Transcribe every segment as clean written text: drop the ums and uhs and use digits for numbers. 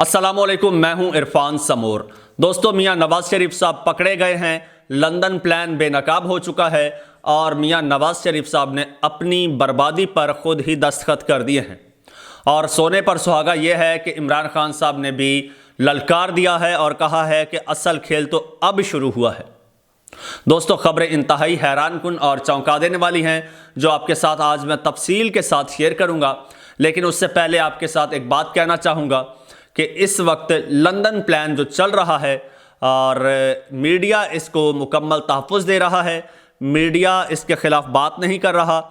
السلام علیکم، میں ہوں عرفان سمور۔ دوستو، میاں نواز شریف صاحب پکڑے گئے ہیں، لندن پلان بے نقاب ہو چکا ہے اور میاں نواز شریف صاحب نے اپنی بربادی پر خود ہی دستخط کر دیے ہیں۔ اور سونے پر سہاگا یہ ہے کہ عمران خان صاحب نے بھی للکار دیا ہے اور کہا ہے کہ اصل کھیل تو اب شروع ہوا ہے۔ دوستو، خبریں انتہائی حیران کن اور چونکا دینے والی ہیں جو آپ کے ساتھ آج میں تفصیل کے ساتھ شیئر کروں گا، لیکن اس سے پہلے آپ کے ساتھ ایک بات کہنا چاہوں گا کہ اس وقت لندن پلان جو چل رہا ہے اور میڈیا اس کو مکمل تحفظ دے رہا ہے، میڈیا اس کے خلاف بات نہیں کر رہا۔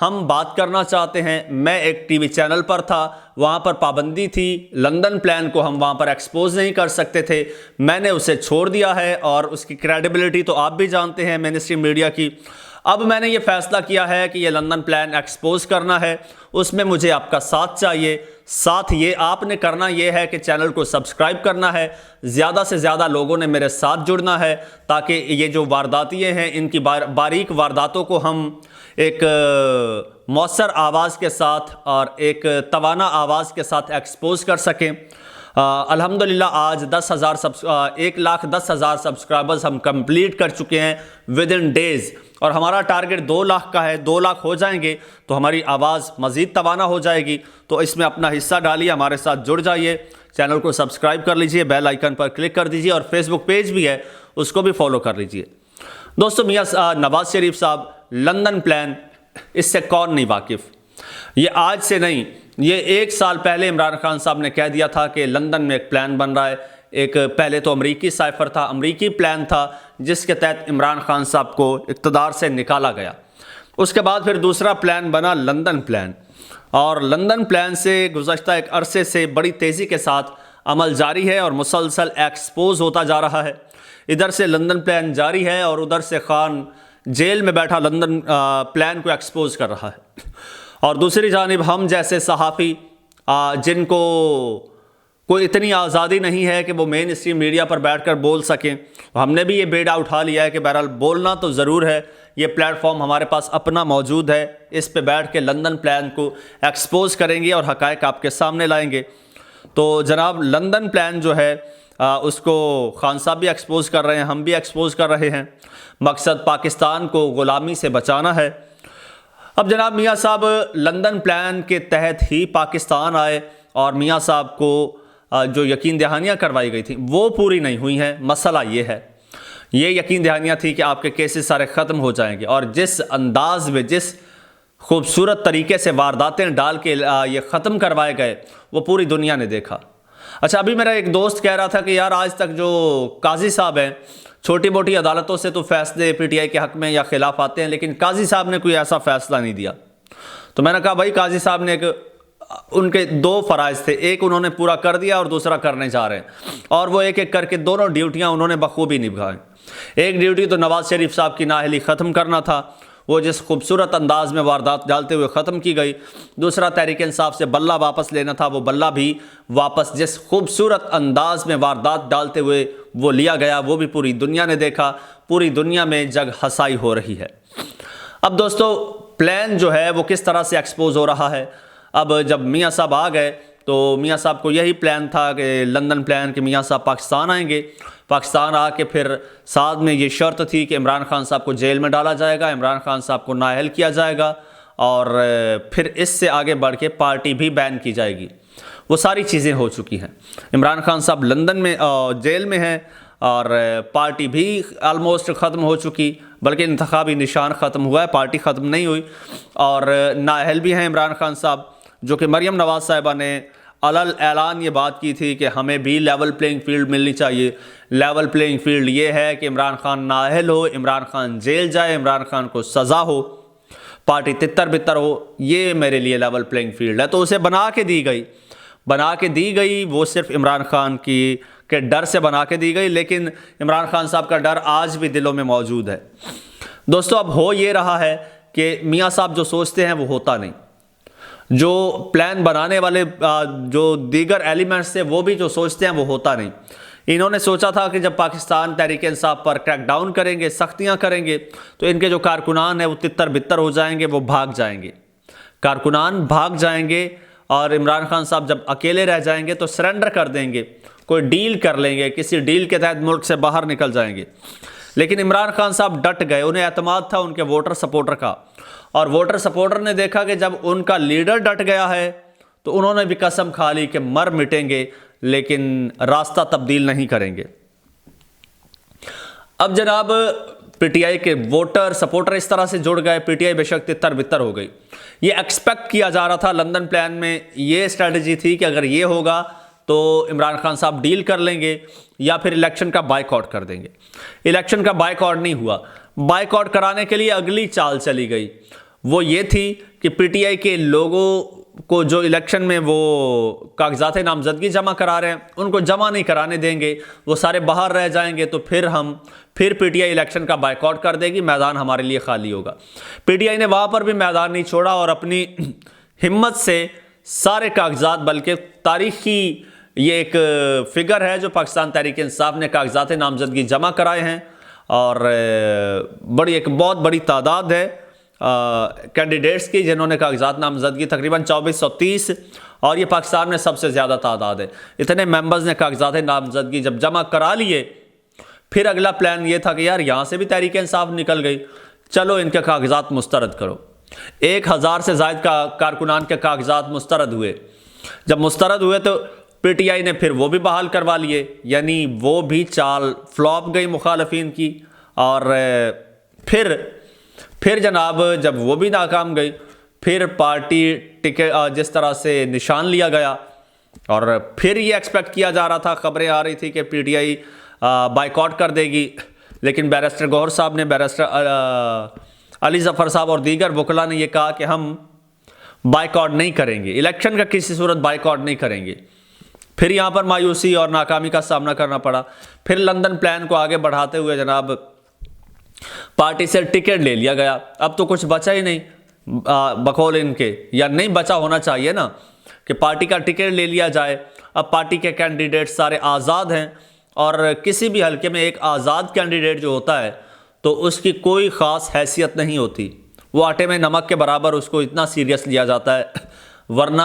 ہم بات کرنا چاہتے ہیں۔ میں ایک ٹی وی چینل پر تھا، وہاں پر پابندی تھی، لندن پلان کو ہم وہاں پر ایکسپوز نہیں کر سکتے تھے۔ میں نے اسے چھوڑ دیا ہے اور اس کی کریڈیبلٹی تو آپ بھی جانتے ہیں مینسٹریم میڈیا کی۔ اب میں نے یہ فیصلہ کیا ہے کہ یہ لندن پلان ایکسپوز کرنا ہے، اس میں مجھے آپ کا ساتھ چاہیے۔ ساتھ یہ آپ نے کرنا یہ ہے کہ چینل کو سبسکرائب کرنا ہے، زیادہ سے زیادہ لوگوں نے میرے ساتھ جڑنا ہے تاکہ یہ جو وارداتیے ہیں ان کی باریک وارداتوں کو ہم ایک مؤثر آواز کے ساتھ اور ایک توانا آواز کے ساتھ ایکسپوز کر سکیں۔ الحمدللہ آج 1,10,000 سبسکرائبرز ہم کمپلیٹ کر چکے ہیں ودن ڈیز، اور ہمارا ٹارگٹ 2 لاکھ کا ہے۔ 2 لاکھ ہو جائیں گے تو ہماری آواز مزید توانا ہو جائے گی۔ تو اس میں اپنا حصہ ڈالیے، ہمارے ساتھ جڑ جائیے، چینل کو سبسکرائب کر لیجئے، بیل آئیکن پر کلک کر دیجئے، اور فیس بک پیج بھی ہے اس کو بھی فالو کر لیجئے۔ دوستو، میاں نواز شریف صاحب لندن پلان، اس سے کون نہیں واقف؟ یہ آج سے نہیں، یہ 1 سال پہلے عمران خان صاحب نے کہہ دیا تھا کہ لندن میں ایک پلان بن رہا ہے۔ ایک پہلے تو امریکی سائفر تھا، امریکی پلان تھا جس کے تحت عمران خان صاحب کو اقتدار سے نکالا گیا۔ اس کے بعد پھر دوسرا پلان بنا لندن پلان، اور لندن پلان سے گزشتہ ایک عرصے سے بڑی تیزی کے ساتھ عمل جاری ہے اور مسلسل ایکسپوز ہوتا جا رہا ہے۔ ادھر سے لندن پلان جاری ہے اور ادھر سے خان جیل میں بیٹھا لندن پلان کو ایکسپوز کر رہا ہے۔ اور دوسری جانب ہم جیسے صحافی جن کو کوئی اتنی آزادی نہیں ہے کہ وہ مین اسٹریم میڈیا پر بیٹھ کر بول سکیں، ہم نے بھی یہ بیڑا اٹھا لیا ہے کہ بہرحال بولنا تو ضرور ہے۔ یہ پلیٹ فارم ہمارے پاس اپنا موجود ہے، اس پہ بیٹھ کے لندن پلان کو ایکسپوز کریں گے اور حقائق آپ کے سامنے لائیں گے۔ تو جناب، لندن پلان جو ہے اس کو خان صاحب بھی ایکسپوز کر رہے ہیں، ہم بھی ایکسپوز کر رہے ہیں۔ مقصد پاکستان کو غلامی سے بچانا ہے۔ اب جناب، میاں صاحب لندن پلان کے تحت ہی پاکستان آئے اور میاں صاحب کو جو یقین دہانیاں کروائی گئی تھیں وہ پوری نہیں ہوئی ہیں۔ مسئلہ یہ ہے، یہ یقین دہانیاں تھی کہ آپ کے کیسز سارے ختم ہو جائیں گے، اور جس انداز میں، جس خوبصورت طریقے سے وارداتیں ڈال کے یہ ختم کروائے گئے وہ پوری دنیا نے دیکھا۔ اچھا، ابھی میرا ایک دوست کہہ رہا تھا کہ یار آج تک جو قاضی صاحب ہیں، چھوٹی موٹی عدالتوں سے تو فیصلے پی ٹی آئی کے حق میں یا خلاف آتے ہیں، لیکن قاضی صاحب نے کوئی ایسا فیصلہ نہیں دیا۔ تو میں نے کہا بھائی، قاضی صاحب نے ان کے 2 فرائض تھے، ایک انہوں نے پورا کر دیا اور دوسرا کرنے جا رہے ہیں، اور وہ ایک ایک کر کے دونوں ڈیوٹیاں انہوں نے بخوبی نبھائیں۔ ایک ڈیوٹی تو نواز شریف صاحب کی نااہلی ختم کرنا تھا، وہ جس خوبصورت انداز میں واردات ڈالتے ہوئے ختم کی گئی۔ دوسرا تحریک انصاف سے بلہ واپس لینا تھا، وہ بلہ بھی واپس جس خوبصورت انداز میں واردات ڈالتے ہوئے وہ لیا گیا، وہ بھی پوری دنیا نے دیکھا، پوری دنیا میں جگ ہسائی ہو رہی ہے۔ اب دوستو، پلان جو ہے وہ کس طرح سے ایکسپوز ہو رہا ہے؟ اب جب میاں صاحب آ گئے تو میاں صاحب کو یہی پلان تھا کہ لندن پلان کہ میاں صاحب پاکستان آئیں گے، پاکستان آ کے پھر ساتھ میں یہ شرط تھی کہ عمران خان صاحب کو جیل میں ڈالا جائے گا، عمران خان صاحب کو نااہل کیا جائے گا، اور پھر اس سے آگے بڑھ کے پارٹی بھی بین کی جائے گی۔ وہ ساری چیزیں ہو چکی ہیں۔ عمران خان صاحب لندن میں جیل میں ہیں، اور پارٹی بھی آلموسٹ ختم ہو چکی، بلکہ انتخابی نشان ختم ہوا ہے، پارٹی ختم نہیں ہوئی، اور نااہل بھی ہیں عمران خان صاحب، جو کہ مریم نواز صاحبہ نے علل اعلان یہ بات کی تھی کہ ہمیں بھی لیول پلینگ فیلڈ ملنی چاہیے۔ لیول پلینگ فیلڈ یہ ہے کہ عمران خان نااہل ہو، عمران خان جیل جائے، عمران خان کو سزا ہو، پارٹی تتر بتر ہو، یہ میرے لیے لیول پلینگ فیلڈ ہے۔ تو اسے بنا کے دی گئی، وہ صرف عمران خان کے ڈر سے بنا کے دی گئی، لیکن عمران خان صاحب کا ڈر آج بھی دلوں میں موجود ہے۔ دوستو، اب ہو یہ رہا ہے کہ میاں صاحب جو سوچتے ہیں وہ ہوتا نہیں، جو پلان بنانے والے جو دیگر ایلیمنٹس تھے وہ بھی جو سوچتے ہیں وہ ہوتا نہیں۔ انہوں نے سوچا تھا کہ جب پاکستان تحریک انصاف پر کریک ڈاؤن کریں گے، سختیاں کریں گے، تو ان کے جو کارکنان ہیں وہ تتر بتر ہو جائیں گے، وہ بھاگ جائیں گے، کارکنان بھاگ جائیں گے، اور عمران خان صاحب جب اکیلے رہ جائیں گے تو سرنڈر کر دیں گے، کوئی ڈیل کر لیں گے، کسی ڈیل کے تحت ملک سے باہر نکل جائیں گے۔ لیکن عمران خان صاحب ڈٹ گئے، انہیں اعتماد تھا ان کے ووٹر سپورٹر کا، اور ووٹر سپورٹر نے دیکھا کہ جب ان کا لیڈر ڈٹ گیا ہے تو انہوں نے بھی قسم کھا لی کہ مر مٹیں گے لیکن راستہ تبدیل نہیں کریں گے۔ اب جناب پی ٹی آئی کے ووٹر سپورٹر اس طرح سے جڑ گئے، پی ٹی آئی بے شک تتر بتر ہو گئی۔ یہ ایکسپیکٹ کیا جا رہا تھا، لندن پلان میں یہ اسٹریٹجی تھی کہ اگر یہ ہوگا تو عمران خان صاحب ڈیل کر لیں گے یا پھر الیکشن کا بائیک آؤٹ کر دیں گے۔ الیکشن کا بائیک آؤٹ نہیں ہوا، بائیک آؤٹ کرانے کے لیے اگلی چال چلی گئی، وہ یہ تھی کہ پی ٹی آئی کے لوگوں کو جو الیکشن میں وہ کاغذات نامزدگی جمع کرا رہے ہیں ان کو جمع نہیں کرانے دیں گے، وہ سارے باہر رہ جائیں گے، تو پھر پی ٹی آئی الیکشن کا بائیک آؤٹ کر دے گی، میدان ہمارے لیے خالی ہوگا۔ پی ٹی آئی نے وہاں پر بھی میدان نہیں چھوڑا اور اپنی ہمت سے سارے کاغذات، بلکہ تاریخی یہ ایک فگر ہے جو پاکستان تحریک انصاف نے کاغذات نامزدگی جمع کرائے ہیں، اور ایک بہت بڑی تعداد ہے کینڈیڈیٹس کی جنہوں نے کاغذات نامزدگی، تقریباً 2430، اور یہ پاکستان میں سب سے زیادہ تعداد ہے۔ اتنے ممبرز نے کاغذات نامزدگی جب جمع کرا لیے، پھر اگلا پلان یہ تھا کہ یار یہاں سے بھی تحریک انصاف نکل گئی، چلو ان کے کاغذات مسترد کرو۔ 1000 سے زائد کارکنان کے کاغذات مسترد ہوئے۔ جب مسترد ہوئے تو پی ٹی آئی نے پھر وہ بھی بحال کروا لیے، یعنی وہ بھی چال فلاپ گئی مخالفین کی، اور پھر جناب جب وہ بھی ناکام گئی، پھر پارٹی ٹکٹ جس طرح سے نشان لیا گیا، اور پھر یہ ایکسپیکٹ کیا جا رہا تھا، خبریں آ رہی تھی کہ P T I bike out کر دے گی، لیکن بیرسٹر گوہر صاحب نے، بیرسٹر علی ظفر صاحب اور دیگر وکلاء نے یہ کہا کہ ہم بائیک آؤٹ نہیں کریں گے، الیکشن کا کسی صورت بائیک آؤٹ نہیں کریں گے۔ پھر یہاں پر مایوسی اور ناکامی کا سامنا کرنا پڑا۔ پھر لندن پلان کو آگے بڑھاتے ہوئے جناب پارٹی سے ٹکٹ لے لیا گیا، اب تو کچھ بچا ہی نہیں بقول ان کے، یا نہیں بچا ہونا چاہیے نا کہ پارٹی کا ٹکٹ لے لیا جائے۔ اب پارٹی کے کینڈیڈیٹ سارے آزاد ہیں، اور کسی بھی حلقے میں ایک آزاد کینڈیڈیٹ جو ہوتا ہے تو اس کی کوئی خاص حیثیت نہیں ہوتی، وہ آٹے میں نمک کے برابر، اس کو اتنا سیریس لیا جاتا ہے، ورنہ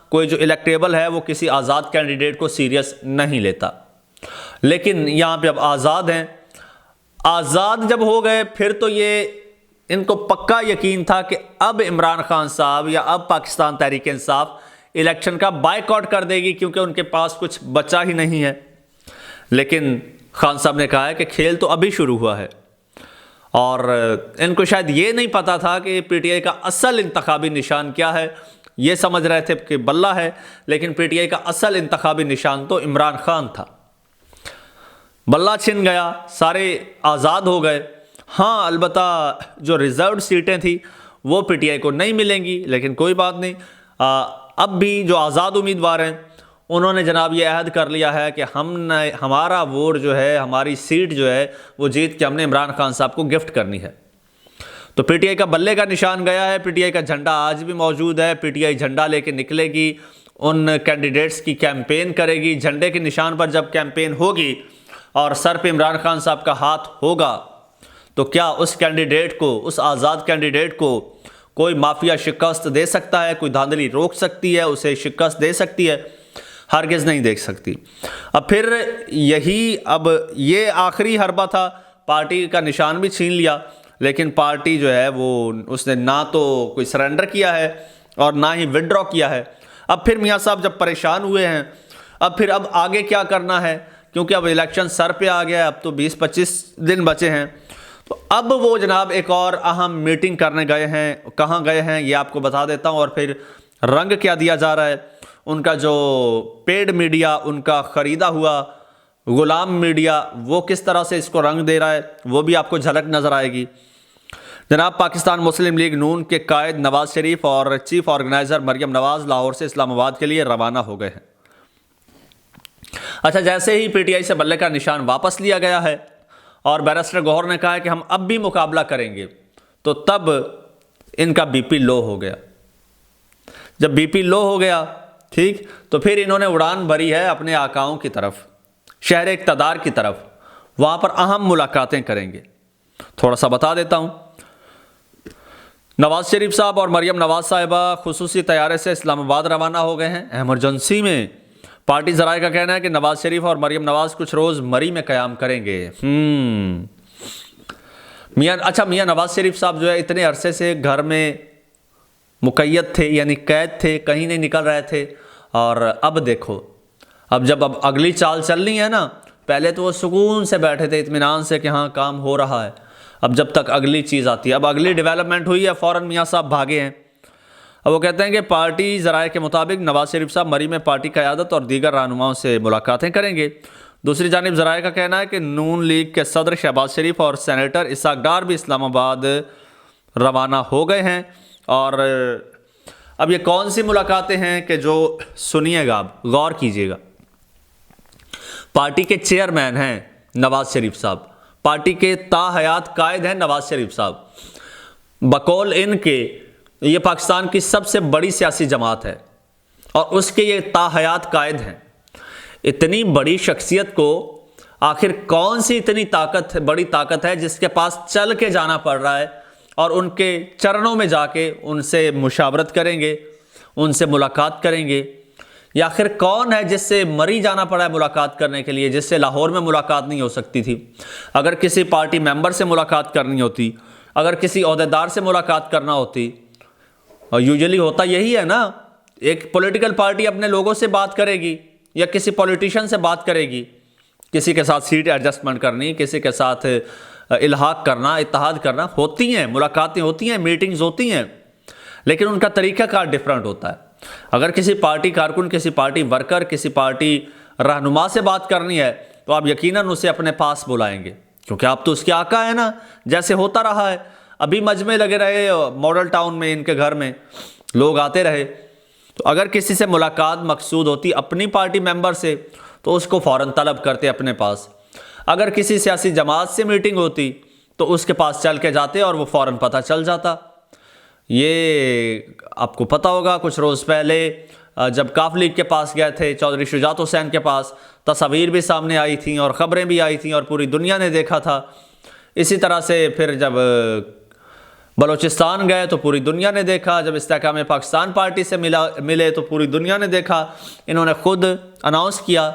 کوئی جو الیکٹیبل ہے وہ کسی آزاد کینڈیڈیٹ کو سیریس نہیں لیتا۔ لیکن یہاں پہ اب آزاد ہیں، آزاد جب ہو گئے پھر تو یہ ان کو پکا یقین تھا کہ اب عمران خان صاحب یا اب پاکستان تحریک انصاف الیکشن کا بائیک آؤٹ کر دے گی، کیونکہ ان کے پاس کچھ بچا ہی نہیں ہے۔ لیکن خان صاحب نے کہا ہے کہ کھیل تو ابھی شروع ہوا ہے، اور ان کو شاید یہ نہیں پتا تھا کہ پی ٹی آئی کا اصل انتخابی نشان کیا ہے۔ یہ سمجھ رہے تھے کہ بلہ ہے، لیکن پی ٹی آئی کا اصل انتخابی نشان تو عمران خان تھا۔ بلہ چھن گیا، سارے آزاد ہو گئے۔ ہاں البتہ جو ریزروڈ سیٹیں تھیں وہ پی ٹی آئی کو نہیں ملیں گی، لیکن کوئی بات نہیں، اب بھی جو آزاد امیدوار ہیں انہوں نے جناب یہ عہد کر لیا ہے کہ ہمارا ووٹ جو ہے، ہماری سیٹ جو ہے وہ جیت کے ہم نے عمران خان صاحب کو گفٹ کرنی ہے۔ تو پی ٹی آئی کا بلے کا نشان گیا ہے، پی ٹی آئی کا جھنڈا آج بھی موجود ہے، پی ٹی آئی جھنڈا لے کے نکلے گی، ان کینڈیڈیٹس کی کیمپین کرے گی۔ جھنڈے کے نشان پر جب کیمپین ہوگی اور سر پہ عمران خان صاحب کا ہاتھ ہوگا تو کیا اس کینڈیڈیٹ کو، اس آزاد کینڈیڈیٹ کو کوئی مافیا شکست دے سکتا ہے؟ کوئی دھاندلی روک سکتی ہے، اسے شکست دے سکتی ہے؟ ہرگز نہیں دیکھ سکتی۔ اب پھر اب یہ آخری حربہ تھا، پارٹی کا نشان بھی چھین لیا، لیکن پارٹی جو ہے وہ اس نے نہ تو کوئی سرنڈر کیا ہے اور نہ ہی وڈرا کیا ہے۔ اب پھر میاں صاحب جب پریشان ہوئے ہیں، اب آگے کیا کرنا ہے، کیونکہ اب الیکشن سر پہ آ گیا ہے، اب تو 20-25 دن بچے ہیں، تو اب وہ جناب ایک اور اہم میٹنگ کرنے گئے ہیں۔ کہاں گئے ہیں یہ آپ کو بتا دیتا ہوں، اور پھر رنگ کیا دیا جا رہا ہے۔ ان کا جو پیڈ میڈیا، ان کا خریدا ہوا غلام میڈیا، وہ کس طرح سے اس کو رنگ دے رہا ہے، وہ بھی آپ کو جھلک نظر آئے گی۔ جناب پاکستان مسلم لیگ نون کے قائد نواز شریف اور چیف آرگنائزر مریم نواز لاہور سے اسلام آباد کے لیے روانہ ہو گئے ہیں۔ اچھا، جیسے ہی پی ٹی آئی سے بلے کا نشان واپس لیا گیا ہے اور بیرسٹر گوہر نے کہا ہے کہ ہم اب بھی مقابلہ کریں گے، تو تب ان کا بی پی لو ہو گیا۔ جب بی پی لو ہو گیا، ٹھیک، تو پھر انہوں نے اڑان بھری ہے اپنے آقاؤں کی طرف، شہر اقتدار کی طرف، وہاں پر اہم ملاقاتیں کریں گے۔ تھوڑا سا بتا دیتا ہوں۔ نواز شریف صاحب اور مریم نواز صاحبہ خصوصی طیارے سے اسلام آباد روانہ ہو گئے ہیں ایمرجنسی میں۔ پارٹی ذرائع کا کہنا ہے کہ نواز شریف اور مریم نواز کچھ روز مری میں قیام کریں گے۔ میاں نواز شریف صاحب جو ہے اتنے عرصے سے گھر میں مقید تھے، یعنی قید تھے، کہیں نہیں نکل رہے تھے، اور اب دیکھو اب اگلی چال چلنی ہے نا، پہلے تو وہ سکون سے بیٹھے تھے اطمینان سے کہ ہاں کام ہو رہا ہے، اب جب تک اگلی چیز آتی ہے، اب اگلی ڈیولپمنٹ ہوئی ہے، فوراً میاں صاحب بھاگے ہیں۔ اب وہ کہتے ہیں کہ پارٹی ذرائع کے مطابق نواز شریف صاحب مری میں پارٹی قیادت اور دیگر رہنماؤں سے ملاقاتیں کریں گے۔ دوسری جانب ذرائع کا کہنا ہے کہ نون لیگ کے صدر شہباز شریف اور سینیٹر اسحاق ڈار بھی اسلام آباد روانہ ہو گئے ہیں۔ اور اب یہ کون سی ملاقاتیں ہیں کہ جو سنیے گا، آپ غور کیجئے گا۔ پارٹی کے چیئرمین ہیں نواز شریف صاحب، پارٹی کے تاحیات قائد ہیں نواز شریف صاحب، بقول ان کے یہ پاکستان کی سب سے بڑی سیاسی جماعت ہے اور اس کے یہ تاحیات قائد ہیں۔ اتنی بڑی شخصیت کو آخر کون سی اتنی بڑی طاقت ہے جس کے پاس چل کے جانا پڑ رہا ہے اور ان کے چرنوں میں جا کے ان سے مشاورت کریں گے، ان سے ملاقات کریں گے؟ یا آخر کون ہے جس سے مری جانا پڑا ہے ملاقات کرنے کے لیے، جس سے لاہور میں ملاقات نہیں ہو سکتی تھی؟ اگر کسی پارٹی ممبر سے ملاقات کرنی ہوتی، اگر کسی عہدیدار سے ملاقات کرنا ہوتی، اور یوزلی ہوتا یہی ہے نا، ایک پولیٹیکل پارٹی اپنے لوگوں سے بات کرے گی یا کسی پولیٹیشین سے بات کرے گی، کسی کے ساتھ سیٹ ایڈجسٹمنٹ کرنی، کسی کے ساتھ الحاق کرنا، اتحاد کرنا، ہوتی ہیں ملاقاتیں، ہوتی ہیں میٹنگز ہوتی ہیں، لیکن ان کا طریقہ کار ڈیفرنٹ ہوتا ہے۔ اگر کسی پارٹی کارکن، کسی پارٹی ورکر، کسی پارٹی رہنما سے بات کرنی ہے تو آپ یقیناً اسے اپنے پاس بلائیں گے، کیونکہ آپ تو اس کے آقا ہیں نا، جیسے ہوتا رہا ہے۔ ابھی مجمع لگے رہے ماڈل ٹاؤن میں، ان کے گھر میں لوگ آتے رہے، تو اگر کسی سے ملاقات مقصود ہوتی اپنی پارٹی ممبر سے تو اس کو فوراً طلب کرتے اپنے پاس۔ اگر کسی سیاسی جماعت سے میٹنگ ہوتی تو اس کے پاس چل کے جاتے اور وہ فوراً پتہ چل جاتا۔ یہ آپ کو پتہ ہوگا کچھ روز پہلے جب کاف لیگ کے پاس گئے تھے، چودھری شجاعت حسین کے پاس، تصاویر بھی سامنے آئی تھیں اور خبریں بھی آئی تھیں اور پوری دنیا نے دیکھا تھا۔ اسی طرح سے پھر جب بلوچستان گئے تو پوری دنیا نے دیکھا، جب استحکام پاکستان پارٹی سے ملے تو پوری دنیا نے دیکھا، انہوں نے خود اناؤنس کیا۔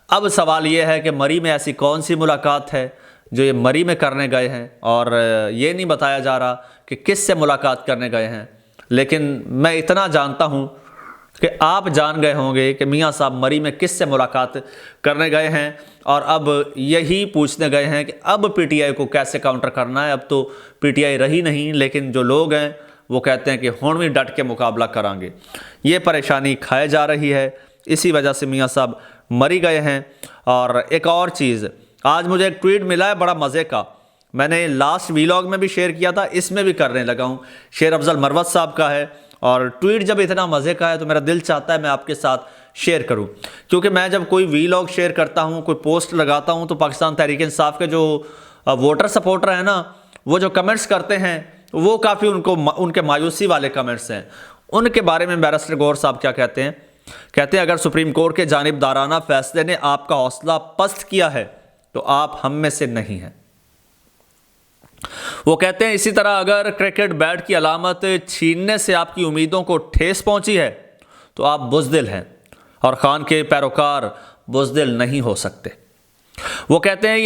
اب سوال یہ ہے کہ مری میں ایسی کون سی ملاقات ہے جو یہ مری میں کرنے گئے ہیں، اور یہ نہیں بتایا جا رہا کہ کس سے ملاقات کرنے گئے ہیں۔ لیکن میں اتنا جانتا ہوں کہ آپ جان گئے ہوں گے کہ میاں صاحب مری میں کس سے ملاقات کرنے گئے ہیں، اور اب یہی پوچھنے گئے ہیں کہ اب پی ٹی آئی کو کیسے کاؤنٹر کرنا ہے۔ اب تو پی ٹی آئی رہی نہیں، لیکن جو لوگ ہیں وہ کہتے ہیں کہ ہن بھی ڈٹ کے مقابلہ کریں گے۔ یہ پریشانی کھائے جا رہی ہے، اسی وجہ سے میاں صاحب مری گئے ہیں۔ اور ایک اور چیز، آج مجھے ایک ٹویٹ ملا ہے بڑا مزے کا، میں نے لاسٹ ویلاگ میں بھی شیئر کیا تھا، اس میں بھی کرنے لگا ہوں، شیر افضل مروت صاحب کا ہے، اور ٹویٹ جب اتنا مزے کا ہے تو میرا دل چاہتا ہے میں آپ کے ساتھ شیئر کروں، کیونکہ میں جب کوئی ویلاگ شیئر کرتا ہوں، کوئی پوسٹ لگاتا ہوں، تو پاکستان تحریک انصاف کے جو ووٹر سپورٹر ہیں نا، وہ جو کمنٹس کرتے ہیں وہ کافی ان کے مایوسی والے کمنٹس ہیں۔ ان کے بارے میں بیرسٹر گور صاحب کیا کہتے ہیں؟ کہتے ہیں اگر سپریم کورٹ کے جانبدارانہ فیصلے نے آپ کا حوصلہ پست کیا ہے تو آپ ہم میں سے نہیں ہیں۔ وہ کہتے ہیں اسی طرح اگر کرکٹ بیٹ کی علامت چھیننے سے آپ کی امیدوں کو ٹھیس پہنچی ہے تو آپ بزدل ہیں، اور خان کے پیروکار بزدل نہیں ہو سکتے۔ وہ کہتے ہیں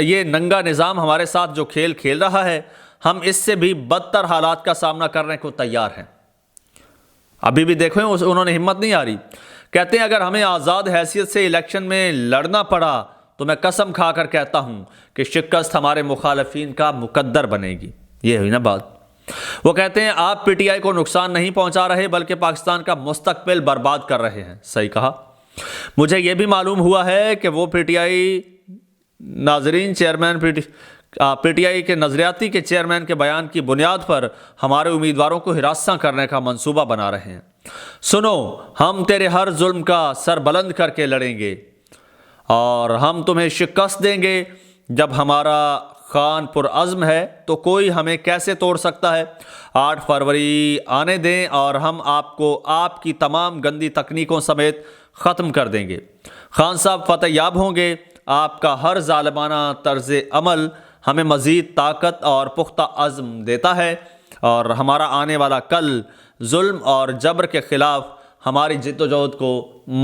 یہ ننگا نظام ہمارے ساتھ جو کھیل کھیل رہا ہے، ہم اس سے بھی بدتر حالات کا سامنا کرنے کو تیار ہیں۔ ابھی بھی دیکھیں انہوں نے ہمت نہیں ہاری۔ کہتے ہیں اگر ہمیں آزاد حیثیت سے الیکشن میں لڑنا پڑا تو میں قسم کھا کر کہتا ہوں کہ شکست ہمارے مخالفین کا مقدر بنے گی۔ یہ ہوئی نا بات۔ وہ کہتے ہیں آپ پی ٹی آئی کو نقصان نہیں پہنچا رہے بلکہ پاکستان کا مستقبل برباد کر رہے ہیں۔ صحیح کہا۔ مجھے یہ بھی معلوم ہوا ہے کہ وہ پی ٹی آئی ناظرین چیئرمین پی ٹی آئی کے نظریاتی کے چیئرمین کے بیان کی بنیاد پر ہمارے امیدواروں کو ہراساں کرنے کا منصوبہ بنا رہے ہیں۔ سنو، ہم تیرے ہر ظلم کا سر بلند کر کے لڑیں گے اور ہم تمہیں شکست دیں گے۔ جب ہمارا خان پرعزم ہے تو کوئی ہمیں کیسے توڑ سکتا ہے؟ 8 فروری آنے دیں اور ہم آپ کو آپ کی تمام گندی تکنیکوں سمیت ختم کر دیں گے۔ خان صاحب فتح یاب ہوں گے۔ آپ کا ہر ظالمانہ طرز عمل ہمیں مزید طاقت اور پختہ عزم دیتا ہے۔ اور ہمارا آنے والا کل ظلم اور جبر کے خلاف ہماری جد و جہد کو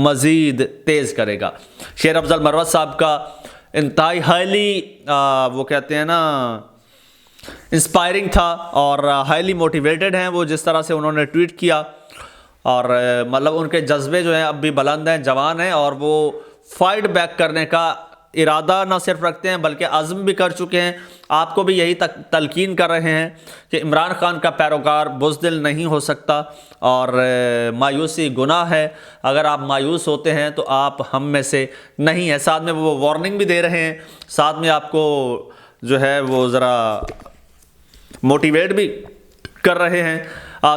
مزید تیز کرے گا۔ شیر افضل مروت صاحب کا انتہائی ہائیلی وہ کہتے ہیں نا انسپائرنگ تھا اور ہائیلی موٹیویٹڈ ہیں وہ، جس طرح سے انہوں نے ٹویٹ کیا، اور مطلب ان کے جذبے جو ہیں اب بھی بلند ہیں، جوان ہیں، اور وہ فائٹ بیک کرنے کا ارادہ نہ صرف رکھتے ہیں بلکہ عزم بھی کر چکے ہیں۔ آپ کو بھی یہی تلقین کر رہے ہیں کہ عمران خان کا پیروکار بزدل نہیں ہو سکتا، اور مایوسی گناہ ہے۔ اگر آپ مایوس ہوتے ہیں تو آپ ہم میں سے نہیں ہیں۔ ساتھ میں وہ وارننگ بھی دے رہے ہیں، ساتھ میں آپ کو جو ہے وہ ذرا موٹیویٹ بھی کر رہے ہیں۔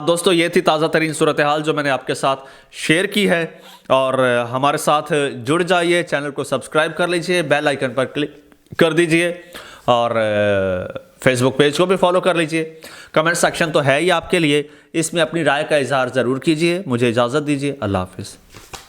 دوستو یہ تھی تازہ ترین صورتحال جو میں نے آپ کے ساتھ شیئر کی ہے، اور ہمارے ساتھ جڑ جائیے، چینل کو سبسکرائب کر لیجئے، بیل آئیکن پر کلک کر دیجئے، اور فیس بک پیج کو بھی فالو کر لیجئے۔ کمنٹ سیکشن تو ہے ہی آپ کے لیے، اس میں اپنی رائے کا اظہار ضرور کیجئے۔ مجھے اجازت دیجئے، اللہ حافظ۔